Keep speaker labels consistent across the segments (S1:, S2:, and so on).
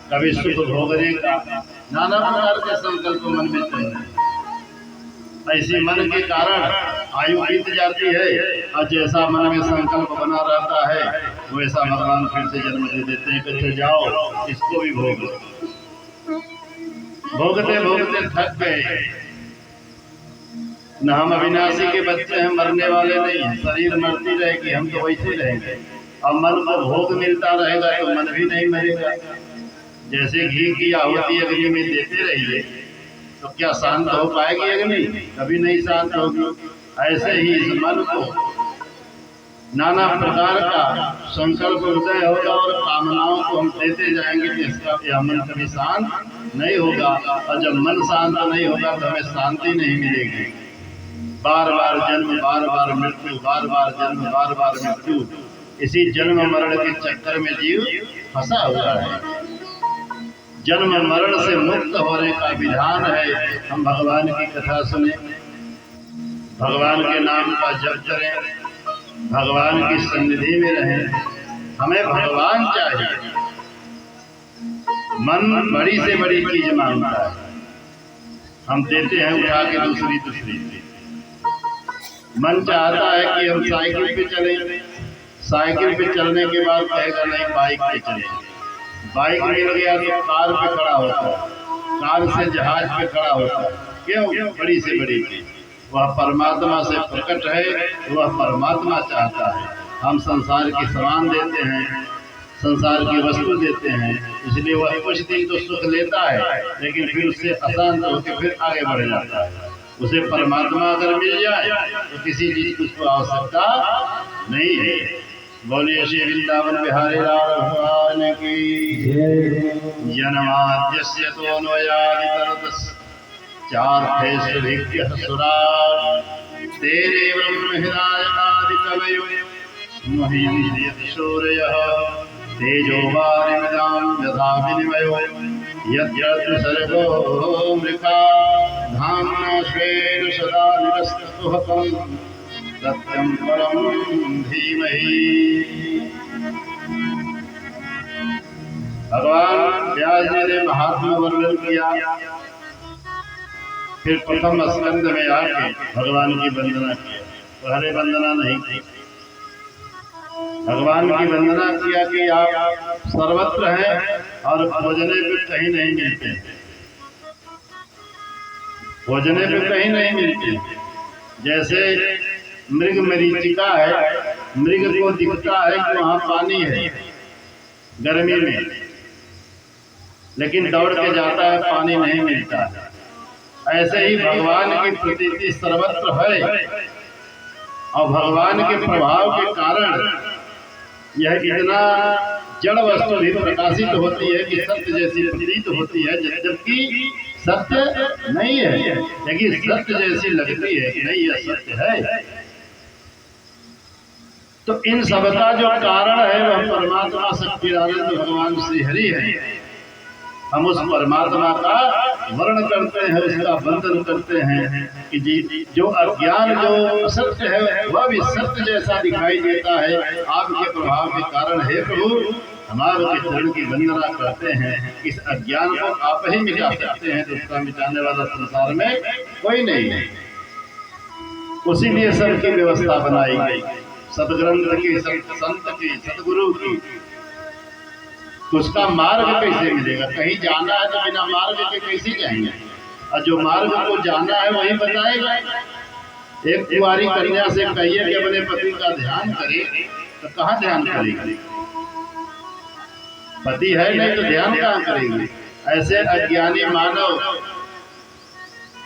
S1: कभी सुख भोगने का, नाना प्रकार के संकल्प मन में चलते हैं। ऐसी मन के कारण आयु बीत जाती है, और जैसा मन में संकल्प बना रहता है वैसा भगवान फिर से जन्म दे देते हैं कि जाओ इसको भी भोग लो। भोगते भोगते थक गए। न हम अविनाशी के बच्चे हैं, मरने वाले नहीं हैं। शरीर मरती रहेगी, हम तो वैसे रहेंगे। और मन को भोग मिलता रहेगा तो मन भी नहीं मरेगा। जैसे घी की आहुति अग्नि में देते रहिए तो क्या शांत हो पाएगी अग्नि? कभी नहीं शांत होगी। ऐसे ही इस मन को नाना प्रकार का संकल्प हृदय होगा और कामनाओं को हम देते जाएंगे कि इसका यह मन कभी शांत नहीं होगा। और जब मन शांत नहीं होगा तो हमें शांति नहीं मिलेगी। बार बार जन्म, बार बार मृत्यु, बार बार जन्म, बार बार मृत्यु, इसी जन्म मरण के चक्कर में जीव फंसा हुआ है। जन्म मरण से मुक्त होने का विधान है। हम भगवान की कथा सुने, भगवान के नाम का जप करें, भगवान की सन्निधि में रहें। हमें भगवान चाहिए। मन बड़ी से बड़ी चीज मांगता है, हम देते हैं उठा के दूसरी दूसरी। मन चाहता है कि हम साइकिल पे चलें, साइकिल पे चलने के बाद कहेगा नहीं बाइक पे चलें। बाइक मिल गया तो कार पे खड़ा होता है, कार से जहाज पे खड़ा होता है। क्यों? बड़ी से बड़ी चीज वह परमात्मा से प्रकट है, वह परमात्मा चाहता है। हम संसार के सामान देते हैं, संसार की वस्तु देते हैं, इसलिए वह कुछ दिन तो सुख लेता है लेकिन फिर उससे अशांत होकर फिर आगे बढ़ जाता है। उसे परमात्मा अगर मिल जाए तो किसी चीज की उसको आवश्यकता नहीं है। बोलिए श्री वृंदावन बिहारी लाल भगवान की जन्माद्यस्य तोऽन्वयादितरतस्य चार्थेषु सुराट् तेने ब्रह्महृदायनादिकवयो महीयन्ति सूरयः तेजो वारिमृदां यथा विनिमयो यत्र सर्गो मृगा धाम्ना स्वेन सदा निरस्तकुहकम् सत्यं परम धीमहि। भगवान व्यास जी ने महात्मा वर्णन किया, फिर प्रथम स्कंद में आके भगवान की वंदना किया। पहले वंदना नहीं की, भगवान की वंदना किया कि आप सर्वत्र हैं और खोजने पे कहीं नहीं मिलते, खोजने पे कहीं नहीं मिलते। जैसे मृग मरीचिका है, मृग को दिखता है कि वहां पानी है गर्मी में, लेकिन दौड़ के जाता है, पानी नहीं मिलता। ऐसे ही भगवान की प्रतीति सर्वत्र है और भगवान के प्रभाव के कारण यह इतना जड़ वस्तु भी प्रकाशित होती है कि सत्य जैसी प्रतीत होती है, जबकि सत्य नहीं है, लेकिन सत्य जैसी लगती है कि नहीं यह सत्य है। तो इन सबका जो कारण है वह परमात्मा सच्चिदानंद भगवान श्री हरि है। हम उस परमात्मा का वर्ण करते हैं, उसका वंदन करते हैं कि जो अज्ञान, जो असत्य है वह भी सत्य जैसा दिखाई देता है। आपके प्रभाव के कारण हे प्रभु हम आपके चरण की वंदना करते हैं। इस अज्ञान को आप ही मिटा सकते हैं, तो उसका मिटाने वाला संसार में कोई नहीं है। उसी लिए सबकी व्यवस्था बनाई गई, सदग्रंथ की, संत की, सदगुरु की। उसका मार्ग कैसे मिलेगा? कहीं जाना है तो बिना मार्ग के कैसे जाएंगे? और जो मार्ग को जाना है वही बताएगा। एक कुंवारी कन्या से कहिए कि अपने पति का ध्यान करे तो कहाँ ध्यान करेगी? पति है नहीं तो ध्यान कहाँ करेगी? ऐसे अज्ञानी मानव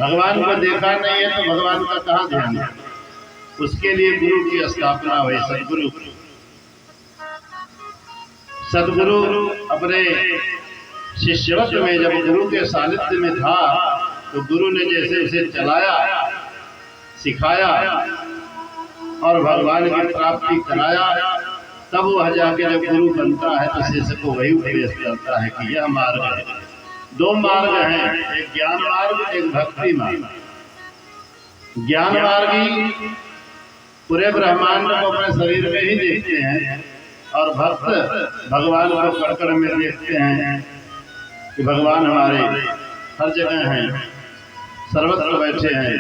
S1: भगवान को देखा नहीं है तो भगवान का कहाँ ध्यान है? उसके लिए गुरु की स्थापना हुई, सदगुरु। सदगुरु अपने शिष्यत्व में जब गुरु के सानिध्य में था तो गुरु ने जैसे उसे चलाया, सिखाया और भगवान की प्राप्ति कराया, तब वह जाके जब गुरु बनता है तो शिष्य को वही उपदेश करता है कि यह मार्ग है। दो मार्ग हैं, एक ज्ञान मार्ग, एक भक्ति मार्ग। ज्ञान मार्गी पूरे ब्रह्मांड को अपने शरीर में ही देखते हैं और भक्त भगवान को कड़ में देखते हैं। कि भगवान हमारे हर जगह हैं, सर्वत्र बैठे हैं।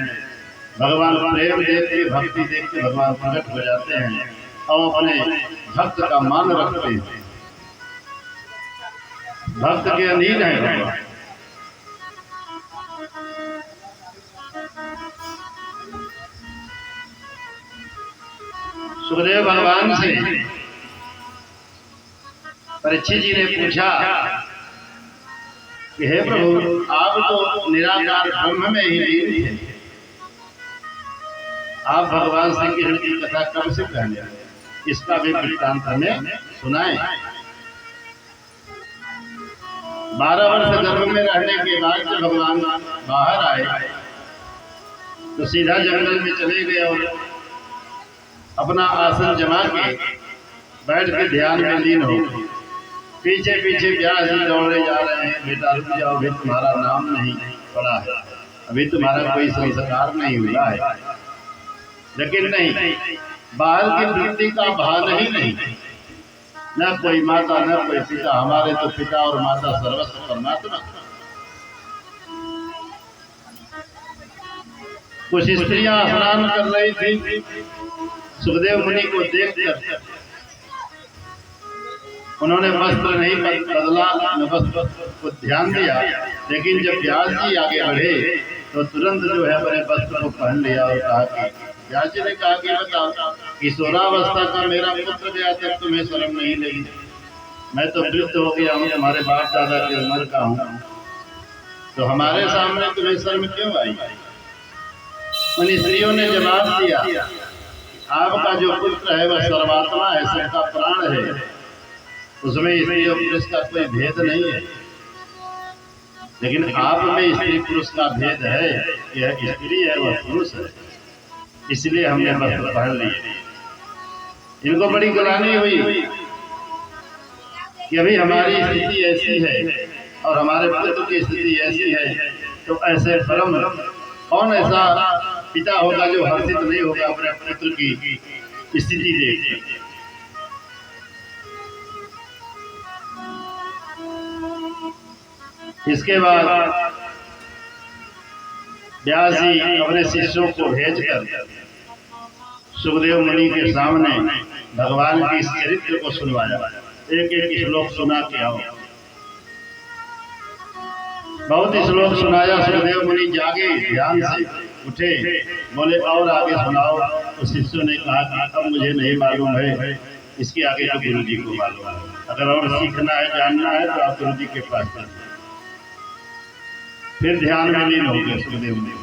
S1: भगवान प्रेम देख के, भक्ति देख के भगवान प्रकट हो जाते हैं और अपने भक्त का मान रखते हैं। भक्त के अधीन है भगवान। सुखदेव भगवान से परीक्षित जी ने पूछा कि हे प्रभु, आप तो निराकार ब्रह्म में ही लीन थे, आप भगवान श्री कृष्ण की कथा कब से कहने, इसका भी वृत्तांत हमें सुनाएं। 12 वर्ष गर्भ में रहने के बाद जब भगवान बाहर आए तो सीधा जंगल में चले गए और अपना आसन जमा के बैठ के ध्यान में लीन हो। पीछे पीछे व्यास जी दौड़े जा रहे हैं, बेटा रुक जाओ, अभी तुम्हारा नाम नहीं पड़ा है, अभी तुम्हारा कोई संस्कार नहीं हुआ है। लेकिन नहीं, बाहर की वृत्ति का भान ही नहीं, न कोई माता न कोई पिता, हमारे तो पिता और माता सर्वस्व परमात्मा। कुछ स्त्रियां स्नान कर रही थी, सुखदेव मुनि को देखकर उन्होंने वस्त्र नहीं बदला, न वस्त्र को ध्यान दिया, लेकिन जब व्यास जी आगे बढ़े तो तुरंत जो है अपने वस्त्र को पहन लिया और कहा कि व्यास जी ने कहा कि बताओ, किशोरावस्था का मेरा पुत्र गया तक तुम्हें शर्म नहीं लगी, मैं तो वृद्ध हो गया हूँ, तुम्हारे बाप दादा की उम्र का हूँ, तो हमारे सामने तुम्हें शर्म क्यों आई? उन स्त्रियों ने जवाब दिया, आपका जो पुत्र है वह सर्वात्मा है, सबका प्राण है, उसमें स्त्री और पुरुष का कोई भेद नहीं है, लेकिन आप में स्त्री पुरुष का भेद है, यह स्त्री है वह पुरुष है, इसलिए हमने वस्त्र पहन लिए। इनको बड़ी ग्लानि हुई कि अभी हमारी स्थिति ऐसी है और हमारे पुत्र की स्थिति ऐसी है, तो ऐसे परम कौन ऐसा पिता होगा जो हर्षित नहीं होगा अपने पुत्र की स्थिति देख। इसके बाद व्यास जी अपने शिष्यों को भेजकर सुखदेव मुनि के सामने भगवान की इस चरित्र को सुनवाया। एक एक श्लोक सुना के आओ। बहुत श्लोक सुनाया, सुखदेव मुनि जागे, ध्यान से उठे, बोले और आगे सुनाओ। तो शिष्यों ने कहा कि अब मुझे नहीं मालूम है, इसके आगे तो गुरु जी को मालूम है, अगर और सीखना है जानना है तो आप गुरु जी के पास जाइए। फिर ध्यान में लीन हो गए सुखदेव मुनि।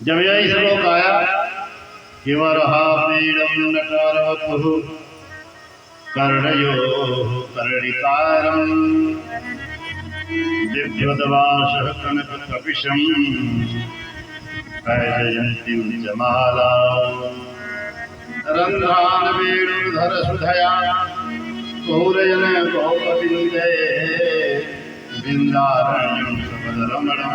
S1: जब यह श्लोक आया कि वरहा पीड़म नटवरवपुः कर्णयोः कर्णिकारम् दिव्योदवासः कनककपिशम् वैजयन्तीं च मालाम् रन्ध्रान् वेणुधर सुधया पूरयन् गोपविन्दे बिन्दारण्यं सुभद्रमणं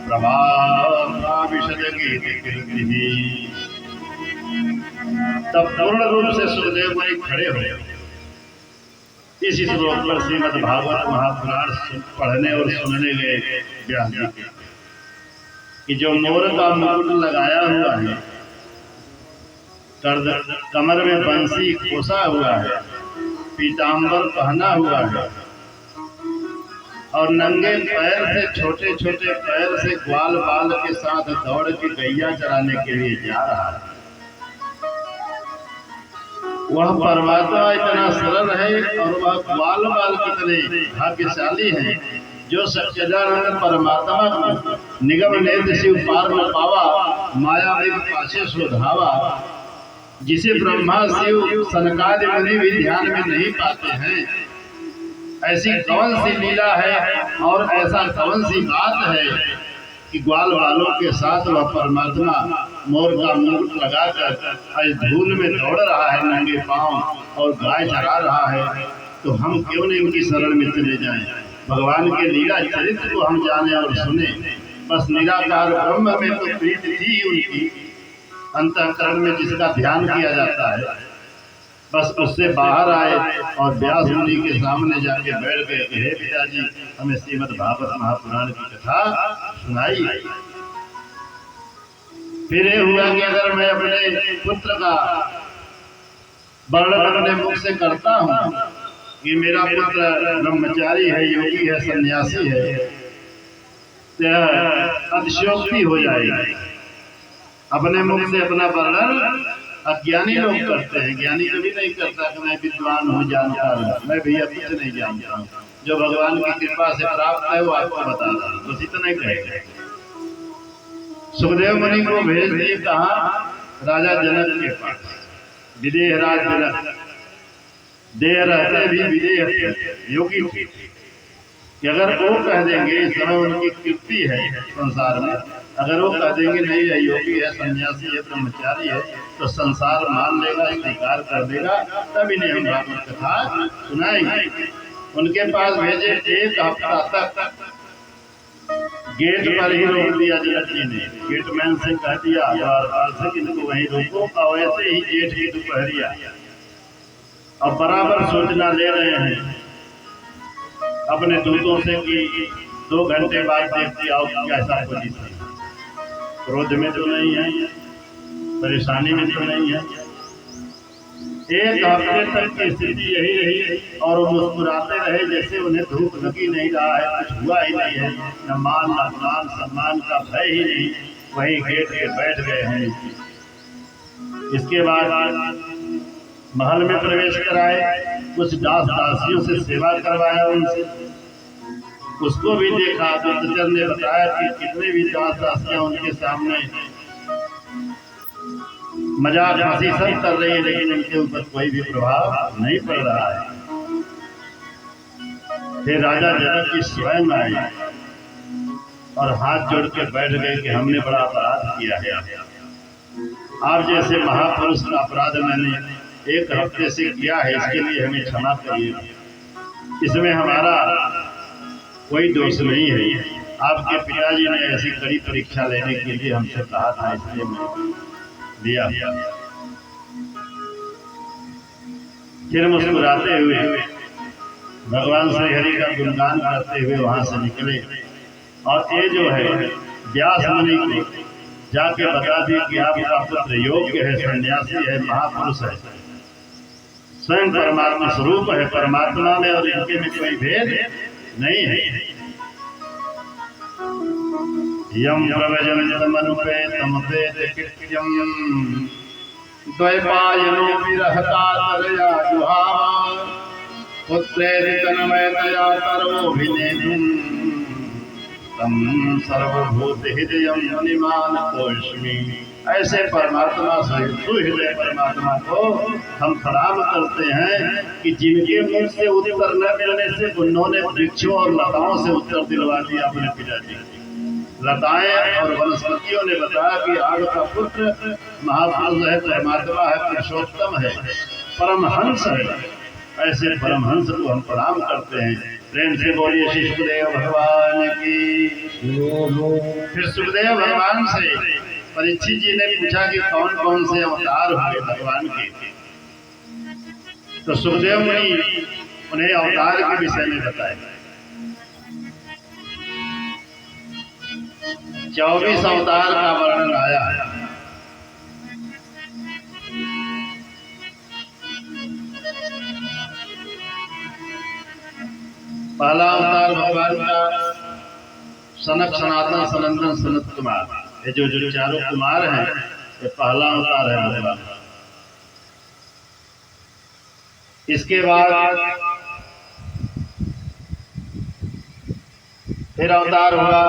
S1: प्रभाविशद गीत कीर्तिः। तब पूर्ण रूप से सुखदेव मुनि खड़े हुए। इस श्लोक पर श्रीमद् भागवत महापुराण पढ़ने और सुनने गए व्यास जी के कि जो मोर का मुकुट लगाया हुआ है, कमर में बंसी खोसा हुआ है, पीताम्बर पहना हुआ है और नंगे पैर से, छोटे छोटे पैर से ग्वाल बाल के साथ दौड़ के गैया चराने के लिए जा रहा है, वह परमात्मा इतना सरल है और वह ग्वाल बाल कितने भाग्यशाली हैं जो सच्चिदानंद परमात्मा को निगम नेत्र शिव पार न पावा, माया में पाछे शोधावा, जिसे ब्रह्मा शिव सनकादि मुनि भी ध्यान में नहीं पाते हैं। ऐसी कौन सी लीला है और ऐसा कौन सी बात है कि ग्वाल वालों के साथ वह परमात्मा मोर का मुकुट लगाकर आज धूल में दौड़ रहा है नंगे पांव और गाय चरा रहा है, तो हम क्यों नहीं उनकी शरण में चले जाएं? भगवान के लीला चरित्र को हम जाने और सुने। बस निराकार ब्रह्म में तो प्रीति थी उनकी, अंतःकरण में जिसका ध्यान किया जाता है बस उससे बाहर आए और व्यास मुनि के सामने जाके बैठ गए कि हे पिताजी, हमें श्रीमद् भागवत महापुराण की कथा सुनाई। फिर ये हुआ कि अगर मैं अपने पुत्र का वर्णन अपने मुख से करता हूँ कि मेरा पुत्र ब्रह्मचारी है, योगी है, सन्यासी है, तो अतिशयोक्ति हो जाएगी। अपने मुख से अपना वर्णन अज्ञानी लोग करते हैं, ज्ञानी कभी नहीं करता कि मैं विद्वान हूँ, जानता हूँ। मैं भैया कुछ नहीं जानता हूँ, जो भगवान की कृपा से प्राप्त है वो आपको बता रहा हूँ, बस इतना ही कहेंगे। सुखदेव मुनि को भेज दिए कहा? राजा जनक के पास। विदेह राज जनक, देह रहते भी विदेह योगी थे कि अगर वो कह देंगे, इस समय उनकी कीर्ति है संसार में, अगर वो कह देंगे नहीं है, योगी है, सन्यासी है, ब्रह्मचारी है, तो संसार मान लेगा, स्वीकार कर देगा, तभी नहीं हम भागवत कथा सुनाएंगे। उनके पास भेजे। एक हफ्ता तक गेट पर ही रोक दिया जनक जी ने। गेटमैन से कह दिया द्वारपाल से कि इनको वहीं रोको, और ऐसे ही जेठ की दोपहरिया अब बराबर सूचना ले रहे हैं अपने दूतों से कि 2 घंटे बाद देखते आओ कैसा पोजीशन। क्रोध में तो नहीं है, परेशानी में तो नहीं है। एक हफ्ते तक की स्थिति यही रही और वो मुस्कुराते रहे जैसे उन्हें धूप लगी नहीं रहा है, कुछ हुआ ही नहीं है, न मान न अपमान सम्मान का भय ही नहीं। वहीं गेट पे बैठ गए हैं। इसके बाद महल में प्रवेश कराए, कुछ दास दासियों से सेवा करवाया उनसे। उसको भी देखा तो गुप्तचर ने बताया कि कितने भी दास दासियां उनके सामने मजाक हंसी सब कर रही है, लेकिन उनके ऊपर कोई भी प्रभाव नहीं पड़ रहा है। फिर राजा जनक जी स्वयं आए और हाथ जोड़ के बैठ गए कि हमने बड़ा अपराध किया है। आप जैसे महापुरुष का अपराध मैंने 1 हफ्ते से किया है, इसके लिए हमें क्षमा करिए। इसमें हमारा कोई दोष नहीं है। आपके पिताजी ने ऐसी कड़ी परीक्षा लेने के लिए हमसे कहा था, इसलिए मैं दिया। फिर मुस्कुराते हुए भगवान श्री हरि का गुणगान करते हुए वहां से निकले और ये जो है व्यास मुनि को जाके बता दिए कि आपका पुत्र योग्य है, सन्यासी है, महापुरुष है, स्वयं परमात्मा स्वरूप है। परमात्मा में और इनके में कोई भेद नहीं है। यम प्रवजन्तमनुपेतम वेदकृत्यं द्वैपायनो विरहकातरया जुहाव पुत्रेति तन्मयतया सर्वोऽभिनेतुं तम सर्वभूतहृदयं मुनिमानतोऽस्मि। ऐसे परमात्मा से सुहृदय परमात्मा को हम प्रणाम करते हैं कि जिनके मुख से उत्तर न मिलने से उन्होंने वृक्षों और लताओं से उत्तर दिलवा दिया अपने पिताजी। लताएं और वनस्पतियों ने बताया कि आपका पुत्र महापुरुष है, परमात्मा है, पुरुषोत्तम है, परमहंस है। ऐसे परमहंस को हम प्रणाम करते हैं। प्रेम से बोलिए श्री सुखदेव भगवान की। फिर सुखदेव भगवान से परीक्षित जी ने पूछा कि कौन कौन से अवतार हुए भगवान के, तो सुखदेव मुनि उन्हें अवतार के विषय में बताया। 24 अवतार का वर्णन आया है। पहला अवतार भगवान का सनक सनातन सनंदन सनत कुमार, ये जो चारों कुमार हैं, ये पहला अवतार है भगवान का। इसके बाद फिर अवतार हुआ